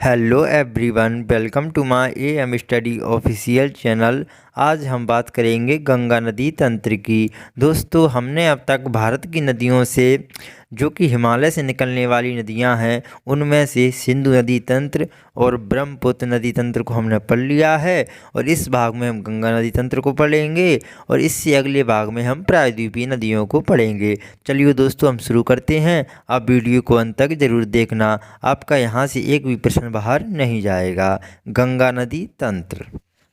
Hello everyone, welcome to my AM study official channel. आज हम बात करेंगे गंगा नदी तंत्र की। दोस्तों, हमने अब तक भारत की नदियों से जो कि हिमालय से निकलने वाली नदियां हैं उनमें से सिंधु नदी तंत्र और ब्रह्मपुत्र नदी तंत्र को हमने पढ़ लिया है, और इस भाग में हम गंगा नदी तंत्र को पढ़ेंगे और इससे अगले भाग में हम प्रायद्वीपीय नदियों को पढ़ेंगे। चलिए दोस्तों, हम शुरू करते हैं। आप वीडियो को अंत तक जरूर देखना, आपका यहाँ से एक भी प्रश्न बाहर नहीं जाएगा। गंगा नदी तंत्र।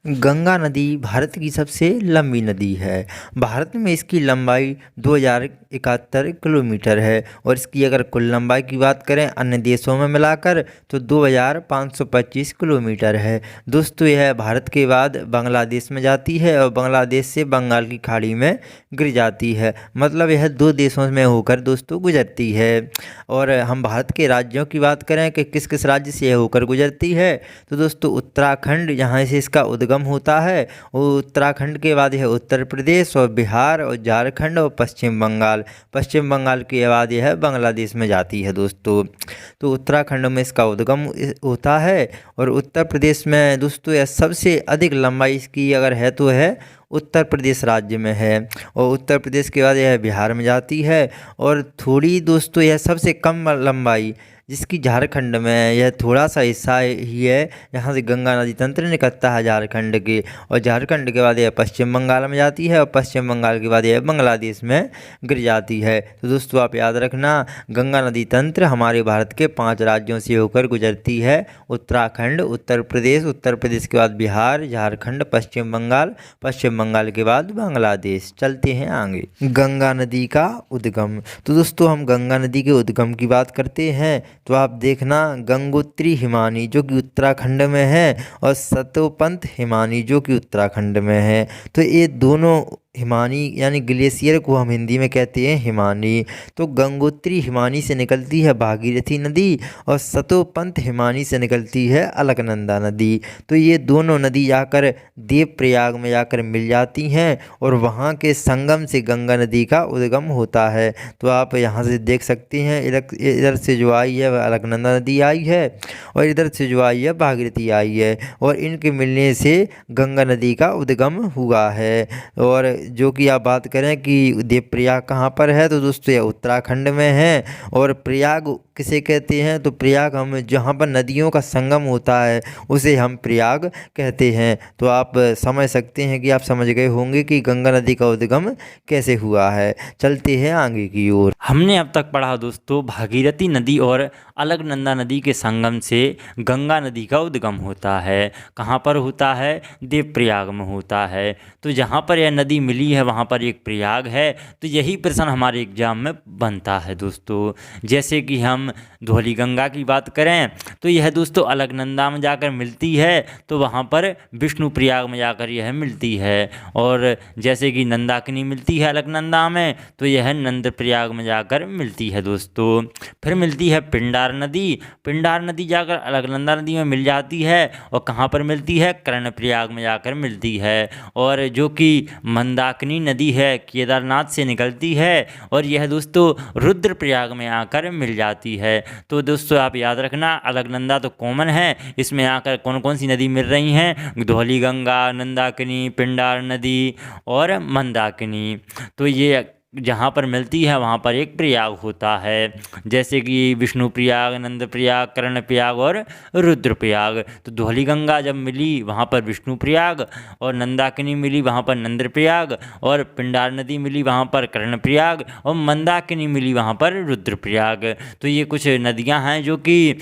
गंगा नदी भारत की सबसे लंबी नदी है। भारत में इसकी लंबाई 2071 किलोमीटर है, और इसकी अगर कुल लंबाई की बात करें अन्य देशों में मिलाकर तो 2525 किलोमीटर है। दोस्तों, यह भारत के बाद बांग्लादेश में जाती है और बांग्लादेश से बंगाल की खाड़ी में गिर जाती है। मतलब यह दो देशों में होकर दोस्तों गुजरती है। और हम भारत के राज्यों की बात करें कि किस किस राज्य से यह होकर गुजरती है, तो दोस्तों उत्तराखंड यहाँ से इसका उद्गम होता है। उत्तराखंड के बाद यह उत्तर प्रदेश और बिहार और झारखंड और पश्चिम बंगाल के बाद यह बांग्लादेश में जाती है दोस्तों। तो उत्तराखंड में इसका उद्गम होता है, और उत्तर प्रदेश में दोस्तों यह सबसे अधिक लंबाई इसकी अगर है तो है उत्तर प्रदेश राज्य में है, और उत्तर प्रदेश के बाद यह बिहार में जाती है। और थोड़ी दोस्तों यह सबसे कम लंबाई जिसकी झारखंड में है, यह थोड़ा सा हिस्सा ही है यहाँ से गंगा नदी तंत्र निकलता है झारखंड के, और झारखंड के बाद यह पश्चिम बंगाल में जाती है, और पश्चिम बंगाल के बाद यह बांग्लादेश में गिर जाती है। तो दोस्तों आप याद रखना, गंगा नदी तंत्र हमारे भारत के 5 राज्यों से होकर गुजरती है। उत्तराखंड, उत्तर प्रदेश के बाद बिहार, झारखंड, पश्चिम बंगाल के बाद बांग्लादेश। चलते हैं आगे। गंगा नदी का उद्गम। तो दोस्तों हम गंगा नदी के उद्गम की बात करते हैं तो आप देखना, गंगोत्री हिमानी जो कि उत्तराखंड में है, और सतोपंत हिमानी जो कि उत्तराखंड में है। तो ये दोनों हिमानी यानी ग्लेशियर को हम हिंदी में कहते हैं हिमानी। तो गंगोत्री हिमानी से निकलती है भागीरथी नदी, और सतोपंत हिमानी से निकलती है अलकनंदा नदी। तो ये दोनों नदी जाकर देवप्रयाग में जाकर मिल जाती हैं, और वहाँ के संगम से गंगा नदी का उद्गम होता है। तो आप यहाँ से देख सकते हैं, इधर से जो आई है वह अलकनंदा नदी आई है, और इधर से जो आई है भागीरथी आई है, और इनके मिलने से गंगा नदी का उद्गम हुआ है। और जो कि आप बात करें कि देवप्रयाग कहाँ पर है, तो दोस्तों यह उत्तराखंड में है। और प्रयाग किसे कहते हैं, तो प्रयाग हम जहाँ पर नदियों का संगम होता है उसे हम प्रयाग कहते हैं। तो आप समझ सकते हैं कि आप समझ गए होंगे कि गंगा नदी का उद्गम कैसे हुआ है। चलते हैं आगे की ओर। हमने अब तक पढ़ा दोस्तों भागीरथी नदी और अलकनंदा नदी के संगम से गंगा नदी का उद्गम होता है। कहाँ पर होता है? देवप्रयाग में होता है। तो जहाँ पर यह नदी मिली है वहाँ पर एक प्रयाग है। तो यही प्रश्न हमारे एग्जाम में बनता है दोस्तों। जैसे कि हम धौलीगंगा की बात करें तो यह दोस्तों अलकनंदा में जाकर मिलती है, तो वहाँ पर विष्णु प्रयाग में जाकर यह मिलती है। और जैसे कि नंदाकिनी मिलती है अलकनंदा में, तो यह नंद प्रयाग में जाकर मिलती है दोस्तों। फिर मिलती है पिंडार नदी जाकर अलकनंदा नदी में मिल जाती है, और कहाँ पर मिलती है? कर्णप्रयाग में जाकर मिलती है। और जो कि मंदाकिनी नदी है केदारनाथ से निकलती है, और यह दोस्तों रुद्रप्रयाग में आकर मिल जाती है। तो दोस्तों आप याद रखना, अलकनंदा तो कॉमन है, इसमें आकर कौन कौन सी नदी मिल रही हैं? धौलीगंगा, नंदाकिनी, पिंडार नदी और मंदाकिनी। तो ये जहाँ पर मिलती है वहाँ पर एक प्रयाग होता है, जैसे कि विष्णु प्रयाग, नंद प्रयाग, कर्ण प्रयाग और रुद्र प्रयाग। तो धौलीगंगा जब मिली वहाँ पर विष्णु प्रयाग, और नंदाकिनी मिली वहाँ पर नंद प्रयाग, और पिंडार नदी मिली वहाँ पर कर्ण प्रयाग, और मंदाकिनी मिली वहाँ पर रुद्र प्रयाग। तो ये कुछ नदियाँ हैं जो कि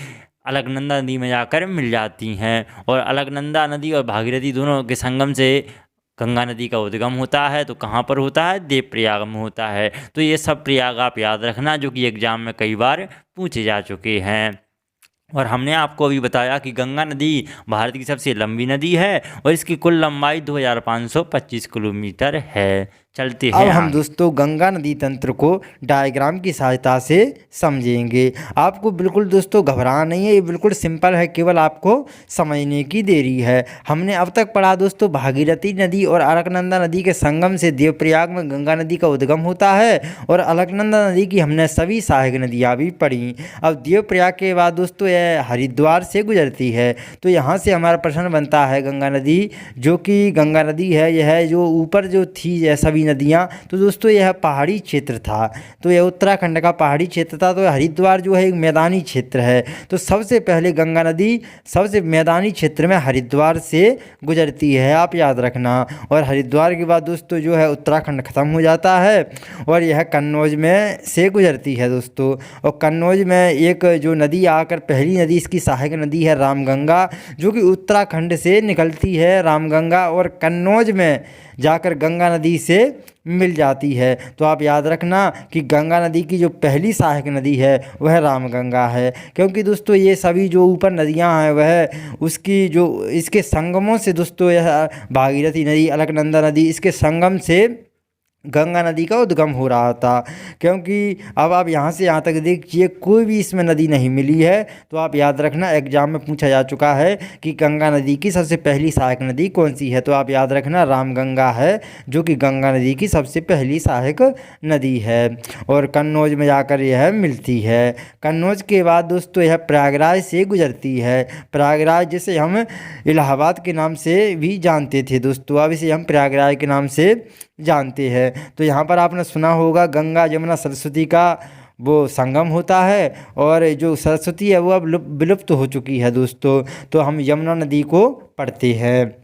अलकनंदा नदी में जाकर मिल जाती हैं। और अलकनंदा नदी और भागीरथी दोनों के संगम से गंगा नदी का उद्गम होता है। तो कहाँ पर होता है? देवप्रयाग में होता है। तो ये सब प्रयाग आप याद रखना, जो कि एग्जाम में कई बार पूछे जा चुके हैं। और हमने आपको अभी बताया कि गंगा नदी भारत की सबसे लंबी नदी है, और इसकी कुल लंबाई 2525 किलोमीटर है। चलते अब हैं हम आगे। दोस्तों गंगा नदी तंत्र को डायग्राम की सहायता से समझेंगे। आपको बिल्कुल दोस्तों घबराना नहीं है, ये बिल्कुल सिंपल है, केवल आपको समझने की देरी है। हमने अब तक पढ़ा दोस्तों भागीरथी नदी और अलकनंदा नदी के संगम से देवप्रयाग में गंगा नदी का उद्गम होता है, और अलकनंदा नदी की हमने सभी सहायक नदियाँ भी पढ़ी। अब देवप्रयाग के बाद दोस्तों यह हरिद्वार से गुजरती है। तो यहाँ से हमारा प्रश्न बनता है, गंगा नदी जो कि गंगा नदी है, यह जो ऊपर जो थी यह सभी नदियाँ, तो दोस्तों यह पहाड़ी क्षेत्र था, तो यह उत्तराखंड का पहाड़ी क्षेत्र था। तो हरिद्वार जो है एक मैदानी क्षेत्र है। तो सबसे पहले गंगा नदी सबसे मैदानी क्षेत्र में हरिद्वार से गुजरती है, आप याद रखना। और हरिद्वार के बाद दोस्तों जो है उत्तराखंड ख़त्म हो जाता है, और यह कन्नौज में से गुजरती है दोस्तों। और कन्नौज में एक जो नदी आकर पहली नदी इसकी सहायक नदी है रामगंगा, जो कि उत्तराखंड से निकलती है रामगंगा, और कन्नौज में जाकर गंगा नदी से मिल जाती है। तो आप याद रखना कि गंगा नदी की जो पहली सहायक नदी है वह रामगंगा है, क्योंकि दोस्तों ये सभी जो ऊपर नदियां हैं वह उसकी जो इसके संगमों से दोस्तों यह भागीरथी नदी, अलकनंदा नदी, इसके संगम से गंगा नदी का उद्गम हो रहा था। क्योंकि अब आप यहाँ से यहाँ तक देखिए कोई भी इसमें नदी नहीं मिली है। तो आप याद रखना एग्जाम में पूछा जा चुका है कि गंगा नदी की सबसे पहली सहायक नदी कौन सी है, तो आप याद रखना रामगंगा है, जो कि गंगा नदी की सबसे पहली सहायक नदी है, और कन्नौज में जाकर यह मिलती है। कन्नौज के बाद दोस्तों यह प्रयागराज से गुजरती है। प्रयागराज जिसे हम इलाहाबाद के नाम से भी जानते थे दोस्तों, अब इसे हम प्रयागराज के नाम से जानते हैं। तो यहाँ पर आपने सुना होगा गंगा यमुना सरस्वती का वो संगम होता है, और जो सरस्वती है वो अब विलुप्त हो चुकी है दोस्तों। तो हम यमुना नदी को पढ़ते हैं।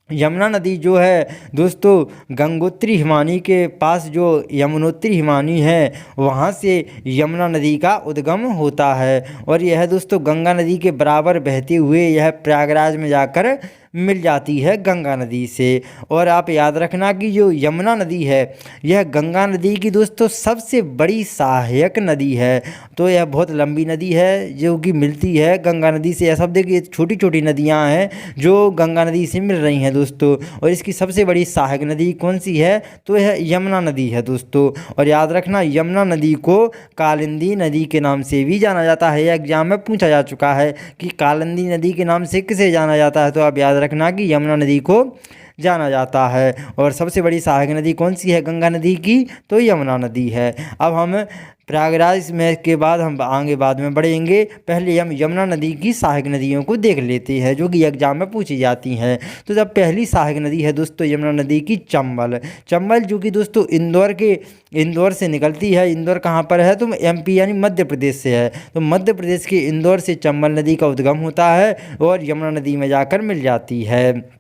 यमुना नदी जो है दोस्तों गंगोत्री हिमानी के पास जो यमुनोत्री हिमानी है वहाँ से यमुना नदी का उद्गम होता है, और यह दोस्तों गंगा नदी के बराबर बहते हुए यह प्रयागराज में जाकर मिल जाती है गंगा नदी से। और आप याद रखना कि जो यमुना नदी है यह गंगा नदी की दोस्तों सबसे बड़ी सहायक नदी है। तो यह बहुत लंबी नदी है जो कि मिलती है गंगा नदी से। यह सब देखिए छोटी छोटी नदियां हैं जो गंगा नदी से मिल रही हैं दोस्तों, और इसकी सबसे बड़ी सहायक नदी कौन सी है, तो यह यमुना नदी है दोस्तों। और याद रखना यमुना नदी को कालिंदी नदी के नाम से भी जाना जाता है। यह एग्जाम में पूछा जा चुका है कि कालिंदी नदी के नाम से किसे जाना जाता है, तो आप याद रखना कि यमुना नदी को जाना जाता है। और सबसे बड़ी सहायक नदी कौन सी है गंगा नदी की, तो यमुना नदी है। अब हम प्रयागराज में के बाद हम आगे बाद में बढ़ेंगे, पहले हम यमुना नदी की सहायक नदियों को देख लेते हैं जो कि एग्जाम में पूछी जाती हैं। तो जब पहली सहायक नदी है दोस्तों यमुना नदी की चंबल। चंबल जो कि दोस्तों इंदौर से निकलती है। इंदौर कहाँ पर है, तो एमपी यानी मध्य प्रदेश से है। तो मध्य प्रदेश के इंदौर से चंबल नदी का उद्गम होता है और यमुना नदी में जाकर मिल जाती है।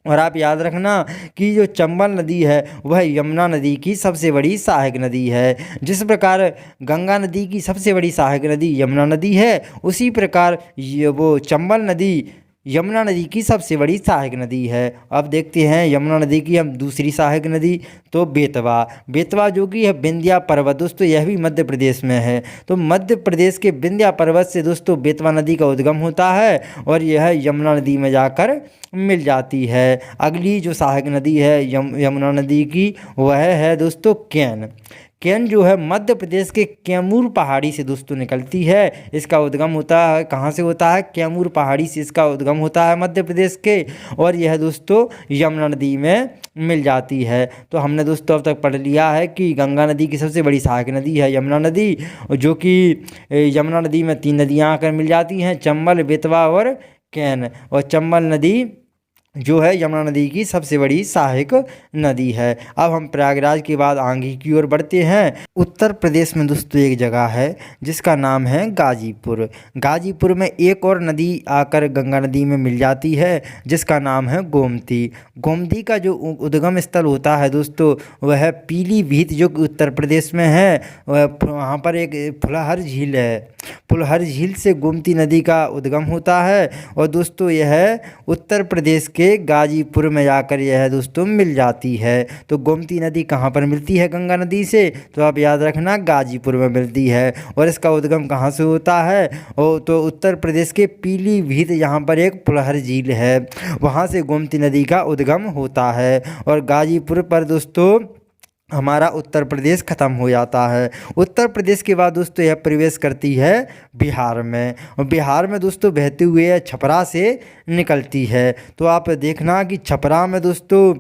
और आप याद रखना कि जो चंबल नदी है वह यमुना नदी की सबसे बड़ी सहायक नदी है। जिस प्रकार गंगा नदी की सबसे बड़ी सहायक नदी यमुना नदी है, उसी प्रकार वो चंबल नदी यमुना नदी की सबसे बड़ी सहायक नदी है। अब देखते हैं यमुना नदी की हम दूसरी सहायक नदी, तो बेतवा। बेतवा जो कि है विंध्या पर्वत दोस्तों, यह भी मध्य प्रदेश में है। तो मध्य प्रदेश के विंध्या पर्वत से दोस्तों बेतवा नदी का उद्गम होता है और यह यमुना नदी में जाकर मिल जाती है। अगली जो सहायक नदी है यमुना नदी की वह है दोस्तों केन। केन जो है मध्य प्रदेश के कैमूर पहाड़ी से दोस्तों निकलती है। इसका उद्गम होता है कहाँ से होता है, कैमूर पहाड़ी से इसका उद्गम होता है मध्य प्रदेश के, और यह दोस्तों यमुना नदी में मिल जाती है। तो हमने दोस्तों अब तक पढ़ लिया है कि गंगा नदी की सबसे बड़ी सहायक नदी है यमुना नदी, जो कि यमुना नदी में 3 नदियाँ आकर मिल जाती हैं, चंबल, बेतवा और केन। और चंबल नदी जो है यमुना नदी की सबसे बड़ी सहायक नदी है। अब हम प्रयागराज के बाद आगे की ओर बढ़ते हैं। उत्तर प्रदेश में दोस्तों एक जगह है जिसका नाम है गाजीपुर। गाजीपुर में एक और नदी आकर गंगा नदी में मिल जाती है जिसका नाम है गोमती। गोमती का जो उद्गम स्थल होता है दोस्तों वह पीलीभीत जो कि उत्तर प्रदेश में है, वहाँ पर एक फुलहर झील है। फुलहर झील से गोमती नदी का उद्गम होता है और दोस्तों यह उत्तर प्रदेश के गाजीपुर में जाकर यह दोस्तों मिल जाती है। तो गोमती नदी कहाँ पर मिलती है गंगा नदी से, तो आप याद रखना गाजीपुर में मिलती है। और इसका उद्गम कहाँ से होता है, तो उत्तर प्रदेश के पीलीभीत, यहाँ पर एक फुलहर झील है, वहाँ से गोमती नदी का उद्गम होता है। और गाजीपुर पर दोस्तों हमारा उत्तर प्रदेश ख़त्म हो जाता है। उत्तर प्रदेश के बाद दोस्तों यह प्रवेश करती है बिहार में, और बिहार में दोस्तों बहते हुए छपरा से निकलती है। तो आप देखना कि छपरा में दोस्तों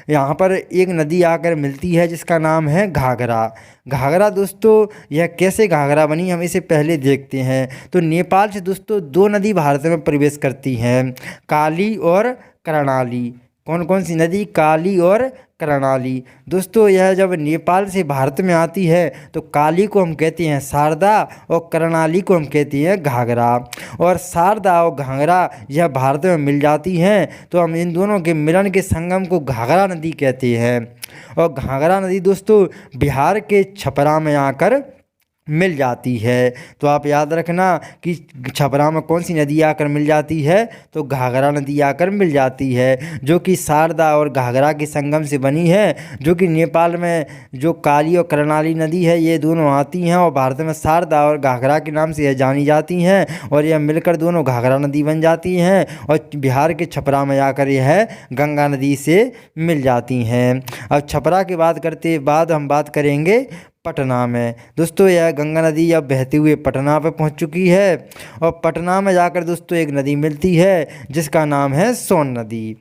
यहाँ पर एक नदी आकर मिलती है जिसका नाम है घाघरा। घाघरा दोस्तों यह कैसे घाघरा बनी हम इसे पहले देखते हैं। तो नेपाल से दोस्तों दो नदी भारत में प्रवेश करती हैं, काली और कर्णाली। कौन कौन सी नदी? काली और कर्णाली। दोस्तों यह जब नेपाल से भारत में आती है तो काली को हम कहते हैं शारदा और कर्णाली को हम कहते हैं घाघरा। और शारदा और घाघरा यह भारत में मिल जाती हैं तो हम इन दोनों के मिलन के संगम को घाघरा नदी कहते हैं। और घाघरा नदी दोस्तों बिहार के छपरा में आकर मिल जाती है। तो आप याद रखना कि छपरा में कौन सी नदी आकर मिल जाती है? तो घाघरा नदी आकर मिल जाती है, जो कि शारदा और घाघरा के संगम से बनी है, जो कि नेपाल में जो काली और कर्णाली नदी है ये दोनों आती हैं और भारत में शारदा और घाघरा के नाम से यह जानी जाती हैं, और यह मिलकर दोनों घाघरा नदी बन जाती हैं और बिहार के छपरा में आकर यह गंगा नदी से मिल जाती हैं। अब छपरा के बाद हम बात करेंगे पटना में। दोस्तों यह गंगा नदी अब बहते हुए पटना पर पहुंच चुकी है, और पटना में जाकर दोस्तों एक नदी मिलती है जिसका नाम है सोन नदी।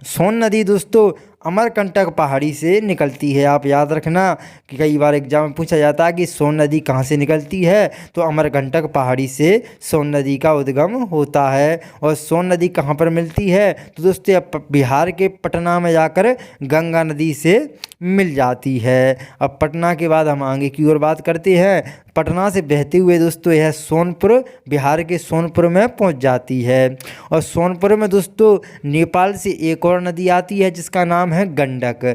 सोन नदी दोस्तों अमरकंटक पहाड़ी से निकलती है। आप याद रखना कि कई बार एग्जाम में पूछा जाता है कि सोन नदी कहाँ से निकलती है, तो अमरकंटक पहाड़ी से सोन नदी का उद्गम होता है। और सोन नदी कहाँ पर मिलती है? तो दोस्तों बिहार के पटना में जाकर गंगा नदी से मिल जाती है। अब पटना के बाद हम आगे की ओर बात करते हैं। पटना से बहते हुए दोस्तों यह सोनपुर, बिहार के सोनपुर में पहुंच जाती है। और सोनपुर में दोस्तों नेपाल से एक और नदी आती है जिसका नाम है गंडक।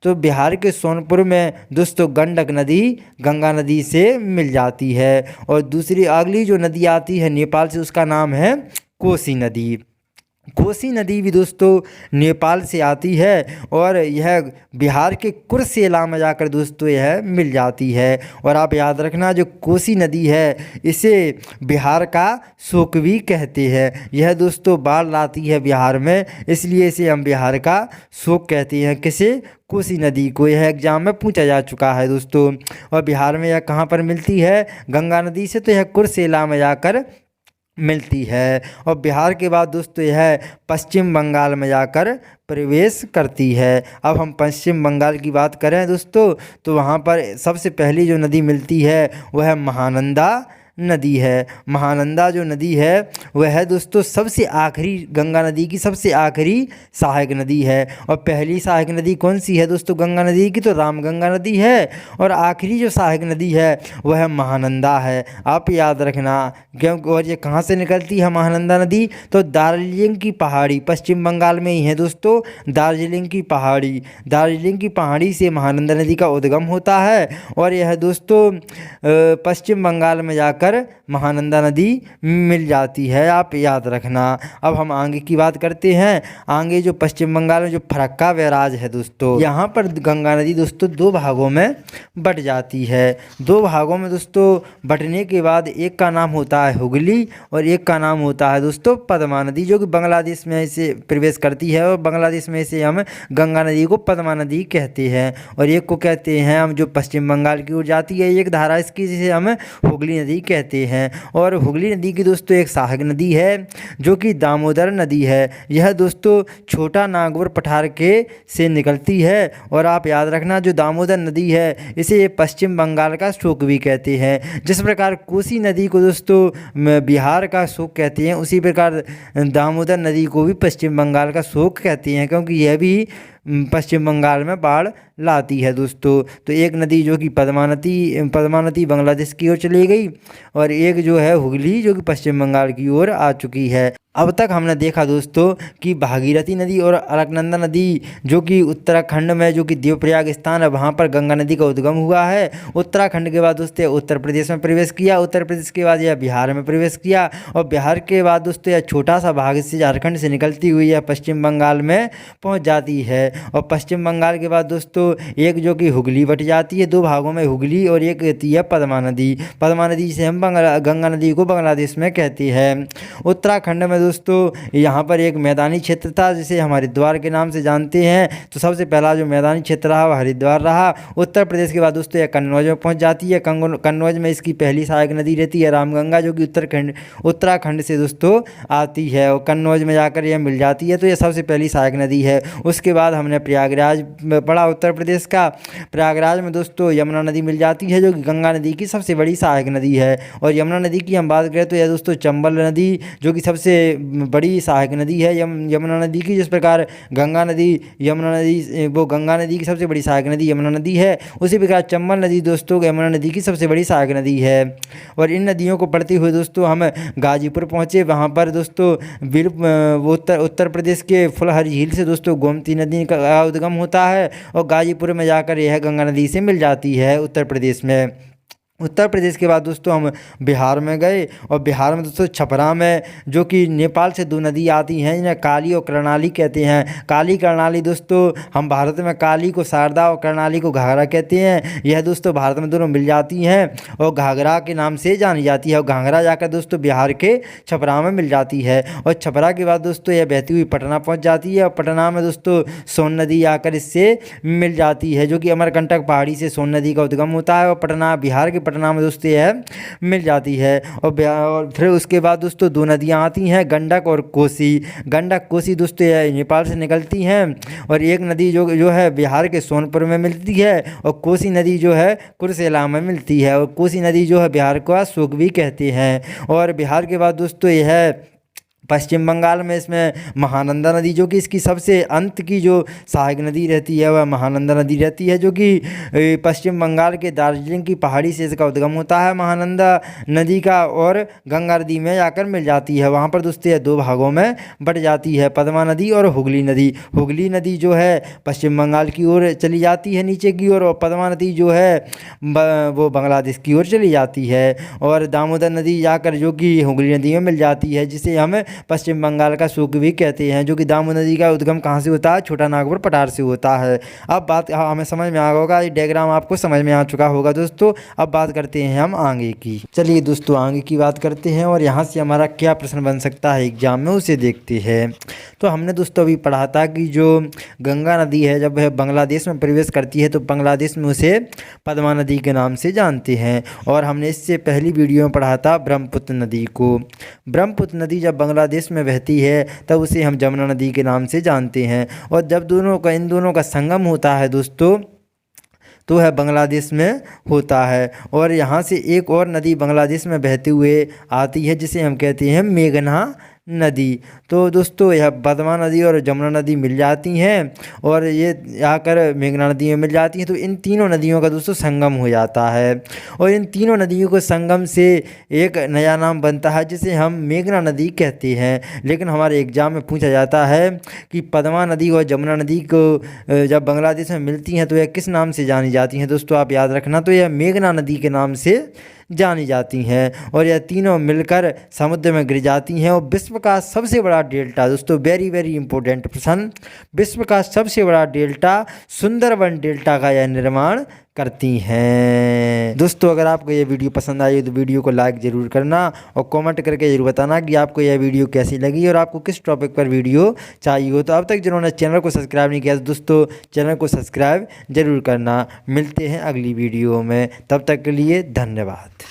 तो बिहार के सोनपुर में दोस्तों गंडक नदी गंगा नदी से मिल जाती है। और दूसरी अगली जो नदी आती है नेपाल से उसका नाम है कोसी नदी। कोसी नदी भी दोस्तों नेपाल से आती है और यह बिहार के कुर्सेला में जाकर दोस्तों यह मिल जाती है। और आप याद रखना जो कोसी नदी है इसे बिहार का शोक भी कहते हैं। यह दोस्तों बाढ़ लाती है बिहार में, इसलिए इसे हम बिहार का शोक कहते हैं। किसे? कोसी नदी को। यह एग्जाम में पूछा जा चुका है दोस्तों। और बिहार में यह कहाँ पर मिलती है? गंगा नदी से, तो यह कुर्सेला में जाकर मिलती है। और बिहार के बाद दोस्तों यह पश्चिम बंगाल में जाकर प्रवेश करती है। अब हम पश्चिम बंगाल की बात करें दोस्तों तो वहाँ पर सबसे पहली जो नदी मिलती है वह महानंदा नदी है। महानंदा जो नदी है वह है दोस्तों सबसे आखिरी गंगा नदी की सबसे आखिरी सहायक नदी है। और पहली सहायक नदी कौन सी है दोस्तों गंगा नदी की? तो रामगंगा नदी है। और आखिरी जो सहायक नदी है वह महानंदा है। आप याद रखना क्योंकि। और ये कहाँ से निकलती है महानंदा नदी? तो दार्जिलिंग की पहाड़ी, पश्चिम बंगाल में ही है दोस्तों दार्जिलिंग की पहाड़ी। दार्जिलिंग की पहाड़ी से महानंदा नदी का उद्गम होता है और यह दोस्तों पश्चिम बंगाल में जाकर महानंदा नदी मिल जाती है। आप याद रखना। अब हम आगे की बात करते हैं। आगे जो पश्चिम बंगाल में जो फरक्का बैराज है दोस्तों, यहाँ पर गंगा नदी दोस्तों दो भागों में बट जाती है। दो भागों में दोस्तों बटने के बाद एक का नाम होता है हुगली और एक का नाम होता है दोस्तों पद्मा नदी, जो कि बांग्लादेश में इसे प्रवेश करती है। और बांग्लादेश में इसे हम गंगा नदी को पद्मा नदी कहते हैं। और एक को कहते हैं हम जो पश्चिम बंगाल की ओर जाती है एक धारा इसकी, जिसे हम हुगली नदी कहते हैं। और हुगली नदी की दोस्तों एक सहायक नदी है जो कि दामोदर नदी है। यह दोस्तों छोटा नागौर पठार के से निकलती है। और आप याद रखना जो दामोदर नदी है इसे पश्चिम बंगाल का शोक भी कहते हैं। जिस प्रकार कोसी नदी को दोस्तों बिहार का शोक कहते हैं, उसी प्रकार दामोदर नदी को भी पश्चिम बंगाल का शोक कहते हैं, क्योंकि यह भी पश्चिम बंगाल में बाढ़ लाती है दोस्तों। तो एक नदी जो कि पद्मा नदी बांग्लादेश की ओर चली गई और एक जो है हुगली जो कि पश्चिम बंगाल की ओर आ चुकी है। अब तक हमने देखा दोस्तों कि भागीरथी नदी और अलकनंदा नदी जो कि उत्तराखंड में जो कि देवप्रयाग स्थान है वहाँ पर गंगा नदी का उद्गम हुआ है। उत्तराखंड के बाद दोस्तों उत्तर प्रदेश में प्रवेश किया, उत्तर प्रदेश के बाद यह बिहार में प्रवेश किया और बिहार के बाद दोस्तों यह छोटा सा भाग से झारखंड से निकलती हुई यह पश्चिम बंगाल में पहुँच जाती है। और पश्चिम बंगाल के बाद दोस्तों एक जो कि हुगली बट जाती है, दो भागों में हुगली और एक रहती है पद्मा नदी। पद्मा नदी से हम गंगा नदी को बांग्लादेश में कहते हैं। उत्तराखंड में दोस्तों यहाँ पर एक मैदानी क्षेत्र था जिसे हम हरिद्वार के नाम से जानते हैं। तो सबसे पहला जो मैदानी क्षेत्र रहा वह हरिद्वार रहा। उत्तर प्रदेश के बाद दोस्तों यह कन्नौज में पहुँच जाती है। कन्नौज में इसकी पहली सहायक नदी रहती है रामगंगा, जो कि उत्तराखंड से दोस्तों आती है और कन्नौज में जाकर यह मिल जाती है। तो यह सबसे पहली सहायक नदी है। उसके बाद हमने प्रयागराज पढ़ा उत्तर प्रदेश का। प्रयागराज में दोस्तों यमुना नदी मिल जाती है, जो कि गंगा नदी की सबसे बड़ी सहायक नदी है। और यमुना नदी की हम बात करें तो यह दोस्तों चंबल नदी जो कि सबसे बड़ी सहायक नदी है यमुना नदी की। जिस प्रकार गंगा नदी गंगा नदी की सबसे बड़ी सहायक नदी यमुना नदी है, उसी प्रकार चंबल नदी दोस्तों यमुना नदी की सबसे बड़ी सहायक नदी है। और इन नदियों को पढ़ते हुए दोस्तों हम गाजीपुर पहुँचे। वहाँ पर दोस्तों उत्तर प्रदेश के फुलहर झील से दोस्तों गोमती नदी का उद्गम होता है और गाजीपुर में जाकर यह गंगा नदी से मिल जाती है उत्तर प्रदेश में। उत्तर प्रदेश के बाद दोस्तों हम बिहार में गए और बिहार में दोस्तों छपरा में, जो कि नेपाल से दो नदी आती हैं, इन्हें काली और कर्णाली कहते हैं। काली कर्णाली दोस्तों हम भारत में काली को शारदा और कर्णाली को घाघरा कहते हैं। यह दोस्तों भारत में दोनों मिल जाती हैं और घाघरा के नाम से जानी जाती है। और घाघरा जाकर दोस्तों बिहार के छपरा में मिल जाती है। और छपरा के बाद दोस्तों यह बहती हुई पटना पहुँच जाती है और पटना में दोस्तों सोन नदी आकर इससे मिल जाती है, जो कि अमरकंटक पहाड़ी से सोन नदी का उद्गम होता है। और पटना बिहार के पटना में दोस्तों यह मिल जाती है। और फिर उसके बाद दोस्तों दो नदियां आती हैं, गंडक और कोसी। गंडक कोसी दोस्तों यह नेपाल से निकलती हैं और एक नदी जो है बिहार के सोनपुर में मिलती है और कोसी नदी जो है कुर्सेला में मिलती है। और कोसी नदी जो है बिहार को शोक भी कहते हैं। और बिहार के बाद दोस्तों यह पश्चिम बंगाल में इसमें महानंदा नदी, जो कि इसकी सबसे अंत की जो सहायक नदी रहती है वह महानंदा नदी रहती है, जो कि पश्चिम बंगाल के दार्जिलिंग की पहाड़ी से इसका उद्गम होता है महानंदा नदी का और गंगा नदी में जाकर मिल जाती है। वहाँ पर दोस्तों यह दो भागों में बट जाती है, पद्मा नदी और हुगली नदी। हुगली नदी जो है पश्चिम बंगाल की ओर चली जाती है नीचे की ओर, और पद्मा नदी जो है वो बांग्लादेश की ओर चली जाती है। और दामोदर नदी जाकर जो कि हुगली नदी में मिल जाती है, जिसे हम पश्चिम बंगाल का शोक भी कहते हैं, जो कि दामोदर नदी का उद्गम कहाँ से होता है, छोटा नागपुर पठार से होता है। अब बात हमें समझ में आ होगा, ये डायग्राम आपको समझ में आ चुका होगा दोस्तों। अब बात करते हैं हम आगे की। चलिए दोस्तों आगे की बात करते हैं और यहाँ से हमारा क्या प्रश्न बन सकता है एग्जाम में उसे देखते हैं। तो हमने दोस्तों अभी पढ़ा था कि जो गंगा नदी है जब वह बांग्लादेश में प्रवेश करती है तो बांग्लादेश में उसे पद्मा नदी के नाम से जानते हैं। और हमने इससे पहली वीडियो में पढ़ा था ब्रह्मपुत्र नदी को। ब्रह्मपुत्र नदी जब बांग्लादेश में बहती है तब उसे हम जमुना नदी के नाम से जानते हैं। और जब इन दोनों का संगम होता है दोस्तों तो है बांग्लादेश में होता है। और यहाँ से एक और नदी बांग्लादेश में बहते हुए आती है जिसे हम कहते हैं मेघना नदी। तो दोस्तों यह पद्मा नदी और जमुना नदी मिल जाती हैं और ये आकर मेघना नदी में मिल जाती हैं। तो इन तीनों नदियों का दोस्तों संगम हो जाता है और इन तीनों नदियों को संगम से एक नया नाम बनता है जिसे हम मेघना नदी कहते हैं। लेकिन हमारे एग्जाम में पूछा जाता है कि पद्मा नदी और जमुना नदी को जब बांग्लादेश में मिलती हैं तो यह किस नाम से जानी जाती हैं। दोस्तों आप याद रखना, तो यह मेघना नदी के नाम से जानी जाती हैं और यह तीनों मिलकर समुद्र में गिर जाती हैं। और विश्व का सबसे बड़ा डेल्टा दोस्तों, वेरी वेरी इंपॉर्टेंट प्रश्न, विश्व का सबसे बड़ा डेल्टा सुंदरबन डेल्टा का यह निर्माण करती हैं। दोस्तों अगर आपको यह वीडियो पसंद आई तो वीडियो को लाइक ज़रूर करना और कमेंट करके ज़रूर बताना कि आपको यह वीडियो कैसी लगी और आपको किस टॉपिक पर वीडियो चाहिए हो। तो अब तक जिन्होंने चैनल को सब्सक्राइब नहीं किया तो दोस्तों चैनल को सब्सक्राइब ज़रूर करना। मिलते हैं अगली वीडियो में, तब तक के लिए धन्यवाद।